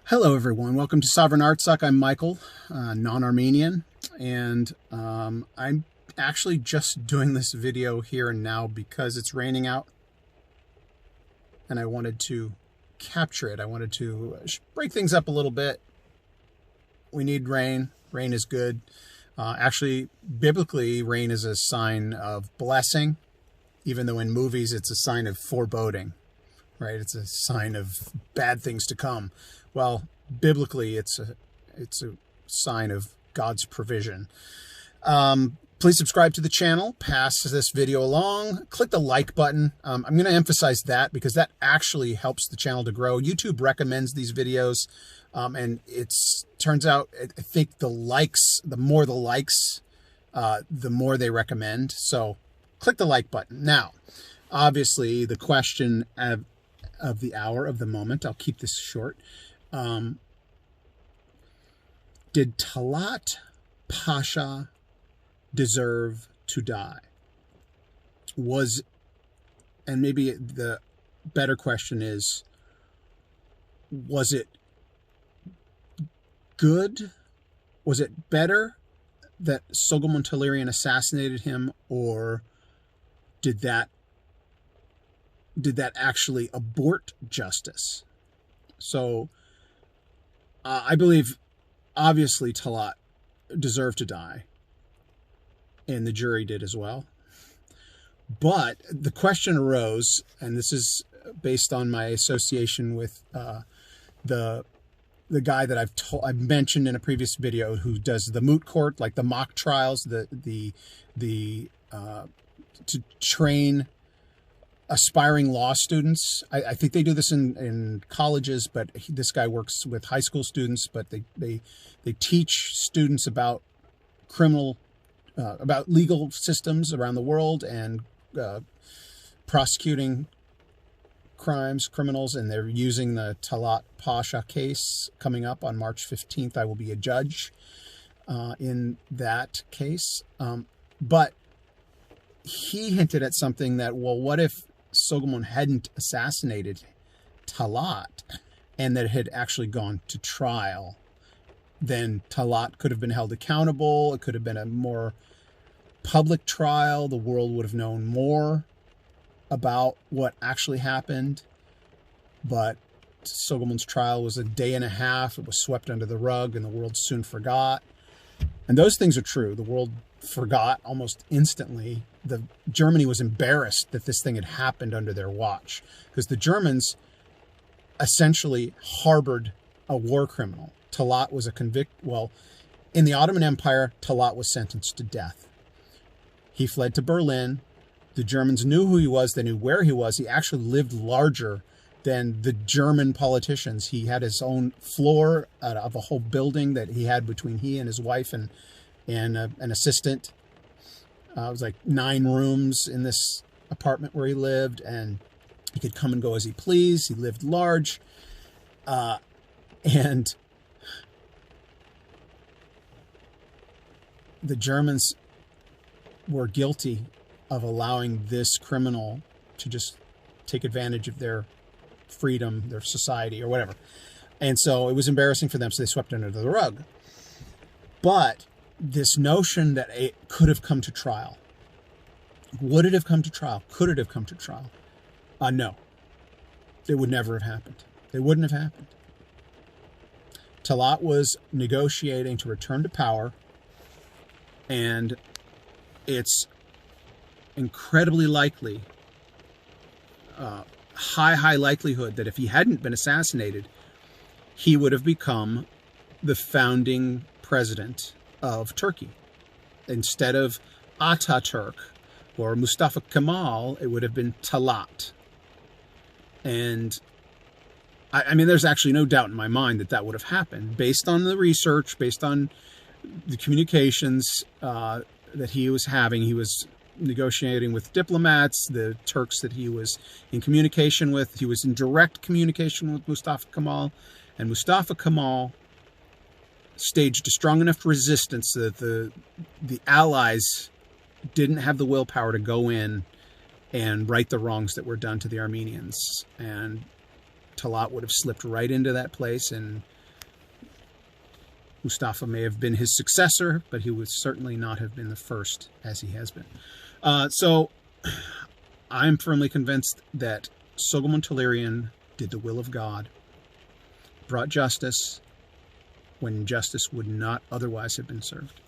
Hello everyone, welcome to Sovereign Artsakh. I'm Michael, non-Armenian, and I'm actually just doing this video here and now because it's raining out and I wanted to capture it. I wanted to break things up a little bit. We need rain. Rain is good. Actually, biblically, rain is a sign of blessing, even though in movies it's a sign of foreboding, right? It's a sign of bad things to come. Well, biblically, it's a sign of God's provision. Please subscribe to the channel, pass this video along, click the like button. I'm going to emphasize that because that actually helps the channel to grow. YouTube recommends these videos, and turns out, I think the more the likes, the more they recommend. So click the like button. Now, obviously, the question of the hour, of the moment, I'll keep this short. Did Talaat Pasha deserve to die? And maybe the better question is, was it good? Was it better that Soghomon Tehlirian assassinated him, or did that actually abort justice? So I believe, obviously, Talaat deserved to die, and the jury did as well. But the question arose, and this is based on my association with the guy that I've mentioned in a previous video, who does the moot court, like the mock trials, to train aspiring law students. I think they do this in colleges, but this guy works with high school students. But they teach students about about legal systems around the world and prosecuting criminals, and they're using the Talaat Pasha case coming up on March 15th. I will be a judge in that case. But he hinted at something that, well, what if Soghomon hadn't assassinated Talaat and that it had actually gone to trial? Then Talaat could have been held accountable. It could have been a more public trial. The world would have known more about what actually happened. But Soghomon's trial was a day and a half. It was swept under the rug, and the world soon forgot. And those things are true. The world forgot almost instantly. Germany was embarrassed that this thing had happened under their watch, because the Germans essentially harbored a war criminal. Talaat was in the Ottoman Empire, Talaat was sentenced to death. He fled to Berlin. The Germans knew who he was. They knew where he was. He actually lived larger than the German politicians. He had his own floor of a whole building that he had between he and his wife and an assistant. It was like 9 rooms in this apartment where he lived, and he could come and go as he pleased. He lived large, and the Germans were guilty of allowing this criminal to just take advantage of their freedom, their society, or whatever. And so it was embarrassing for them, so they swept it under the rug. But this notion that it could have come to trial. Would it have come to trial? Could it have come to trial? No. It would never have happened. It wouldn't have happened. Talaat was negotiating to return to power, and it's incredibly likely, high likelihood, that if he hadn't been assassinated, he would have become the founding president of Turkey. Instead of Ataturk or Mustafa Kemal, it would have been Talaat. And I mean, there's actually no doubt in my mind that that would have happened, based on the research, based on the communications that he was having. He was negotiating with diplomats, the Turks that he was in communication with. He was in direct communication with Mustafa Kemal, and Mustafa Kemal staged a strong enough resistance so that the Allies didn't have the willpower to go in and right the wrongs that were done to the Armenians. And Talaat would have slipped right into that place and Mustafa may have been his successor, but he would certainly not have been the first as he has been. So I'm firmly convinced that Soghomon Tehlirian did the will of God, brought justice when justice would not otherwise have been served.